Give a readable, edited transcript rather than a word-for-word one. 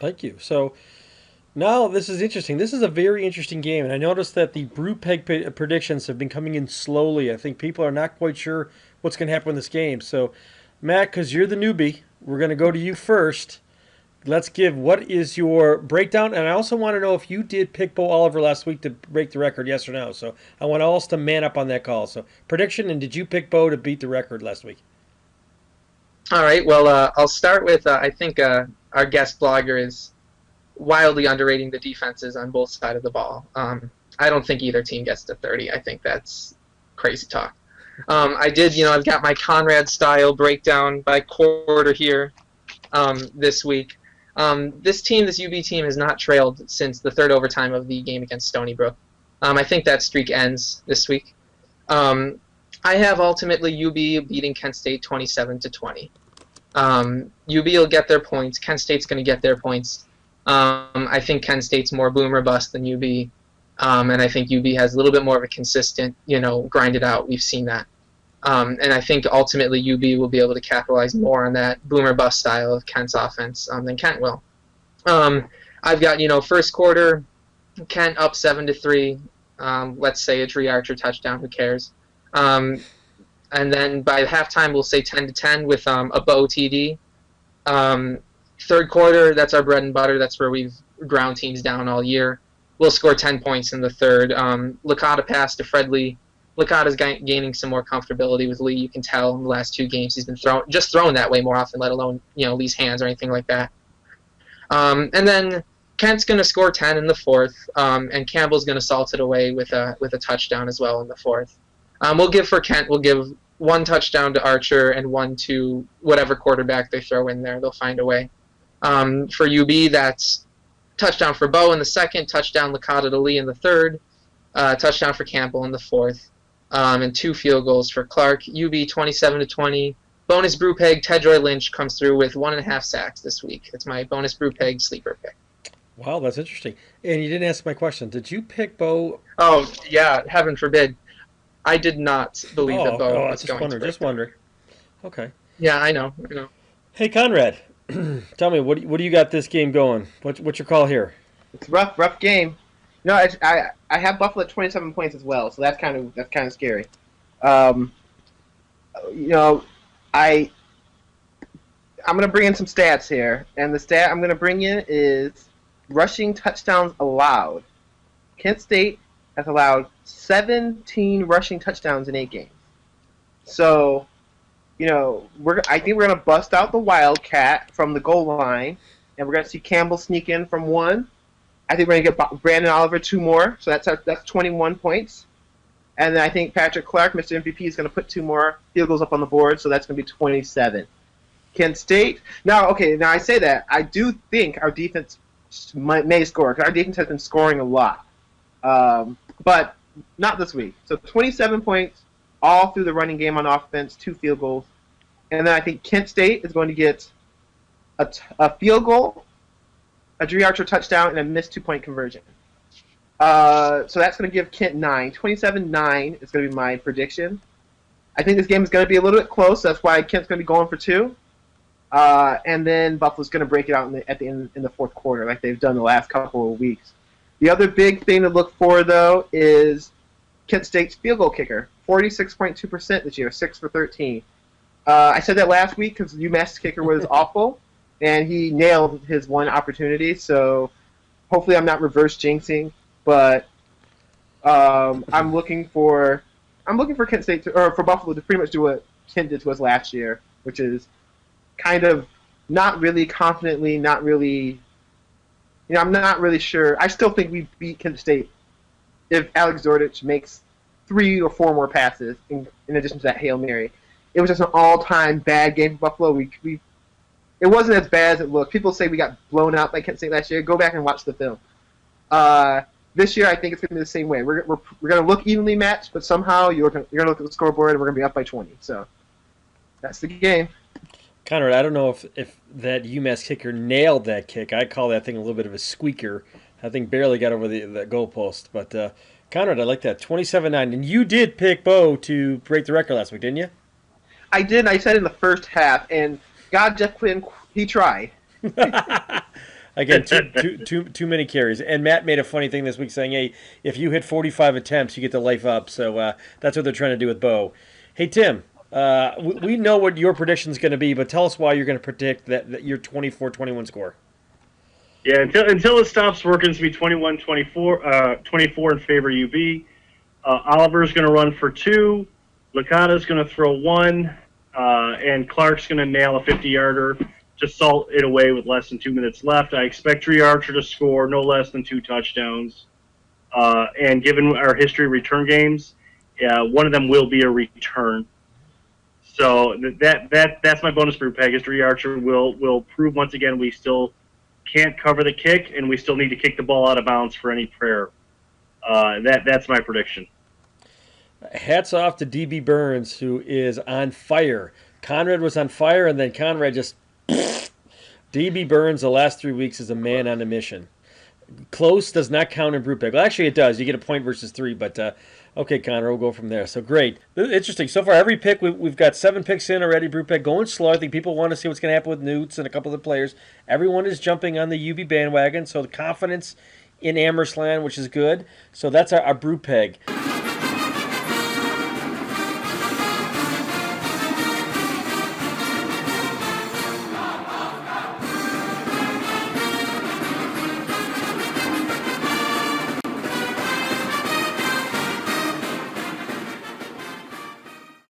Thank you. So now this is interesting. This is a very interesting game, and I noticed that the Bruwpeg predictions have been coming in slowly. I think people are not quite sure what's going to happen in this game. So, Matt, because you're the newbie, we're going to go to you first. Let's give what is your breakdown, and I also want to know if you did pick Bo Oliver last week to break the record, yes or no. So I want all us to man up on that call. So prediction, and did you pick Bo to beat the record last week? All right. Well, I'll start with I think our guest blogger is wildly underrating the defenses on both sides of the ball. I don't think either team gets to 30. I think that's crazy talk. I did, I've got my Conrad style breakdown by quarter here this week. This UB team, has not trailed since the third overtime of the game against Stony Brook. I think that streak ends this week. I have ultimately UB beating Kent State 27-20. UB will get their points. Kent State's going to get their points. I think Kent State's more boom or bust than UB. And I think UB has a little bit more of a consistent, grind it out. We've seen that. And I think ultimately UB will be able to capitalize more on that boom or bust style of Kent's offense than Kent will. I've got, first quarter, Kent up 7-3. Let's say a Dree Archer touchdown. Who cares? And then by halftime, we'll say 10-10 with a Bo TD. Third quarter, that's our bread and butter. That's where we've ground teams down all year. We'll score 10 points in the third. Licata pass to Fred Lee. Licata's gaining some more comfortability with Lee. You can tell in the last two games he's been thrown that way more often, let alone Lee's hands or anything like that. And then Kent's going to score 10 in the fourth, and Campbell's going to salt it away with a touchdown as well in the fourth. We'll give one touchdown to Archer and one to whatever quarterback they throw in there. They'll find a way. For UB, that's touchdown for Bo in the second, touchdown Licata to Lee in the third, touchdown for Campbell in the fourth, and 2 field goals for Clark. UB 27-20. Bonus Bruwpeg, Tedroy Lynch comes through with 1.5 sacks this week. It's my bonus Bruwpeg sleeper pick. Wow, that's interesting. And you didn't answer my question. Did you pick Bo? Oh, yeah, heaven forbid. I did not believe that Bo I was just going wondering. to. Just wondering. Okay. Yeah, I know. Hey, Conrad, tell me what do you got this game going? What's your call here? It's a rough game. No, I have Buffalo at 27 points as well, so that's kind of scary. Um, I'm gonna bring in some stats here, and the stat I'm gonna bring in is rushing touchdowns allowed. Kent State has allowed 17 rushing touchdowns in 8 games. So, I think we're gonna bust out the Wildcat from the goal line, and we're gonna see Campbell sneak in from 1. I think we're gonna get Brandon Oliver 2 more, so that's 21 points. And then I think Patrick Clark, Mr. MVP, is going to put 2 more field goals up on the board, so that's going to be 27. Kent State. Now I say that. I do think our defense may score, because our defense has been scoring a lot. But not this week. So 27 points, all through the running game on offense, 2 field goals. And then I think Kent State is going to get a field goal, a Dree Archer touchdown, and a missed 2-point conversion. So that's going to give Kent 9. 27-9 is going to be my prediction. I think this game is going to be a little bit close. That's why Kent's going to be going for 2. And then Buffalo's going to break it out at the end in the fourth quarter, like they've done the last couple of weeks. The other big thing to look for, though, is Kent State's field goal kicker. 46.2% this year, 6 for 13. I said that last week because UMass's kicker was awful, and he nailed his one opportunity. So hopefully I'm not reverse jinxing. But I'm looking for Kent State or for Buffalo to pretty much do what Kent did to us last year, which is kind of not really confidently, not really. I'm not really sure. I still think we beat Kent State if Alex Zordich makes 3 or 4 more passes in addition to that Hail Mary. It was just an all-time bad game for Buffalo. It wasn't as bad as it looked. People say we got blown out by Kent State last year. Go back and watch the film. This year, I think it's going to be the same way. We're going to look evenly matched, but somehow you're going to look at the scoreboard and we're going to be up by 20. So that's the game. Conrad, I don't know if that UMass kicker nailed that kick. I call that thing a little bit of a squeaker. I think barely got over the goalpost. But Conrad, I like that. 27-9. And you did pick Bo to break the record last week, didn't you? I did. I said in the first half, and God, Jeff Quinn, he tried. Again, too many carries. And Matt made a funny thing this week saying, hey, if you hit 45 attempts, you get the life up. So that's what they're trying to do with Bo. Hey, Tim, we know what your prediction is going to be, but tell us why you're going to predict that your 24-21 score. Yeah, until it stops working, it's going to be 21-24, 24 in favor of UB. Oliver's going to run for 2. Licata's going to throw 1. And Clark's going to nail a 50-yarder to salt it away with less than 2 minutes left. I expect Tree Archer to score no less than 2 touchdowns. And given our history of return games, one of them will be a return. So that's my bonus for Bruwpeg. Tree Archer will prove once again we still can't cover the kick, and we still need to kick the ball out of bounds for any prayer. That's my prediction. Hats off to DB Burns, who is on fire. Conrad was on fire, and then Conrad just... DB Burns, the last 3 weeks, is a man on a mission. Close does not count in Bruwpeg. Well, actually, it does. You get a point versus 3, but okay, Conrad, we'll go from there. So great. Interesting. So far, every pick, we've got 7 picks in already. Bruwpeg going slow. I think people want to see what's going to happen with Newts and a couple of the players. Everyone is jumping on the UB bandwagon, so the confidence in Amhersland, which is good. So that's our Bruwpeg.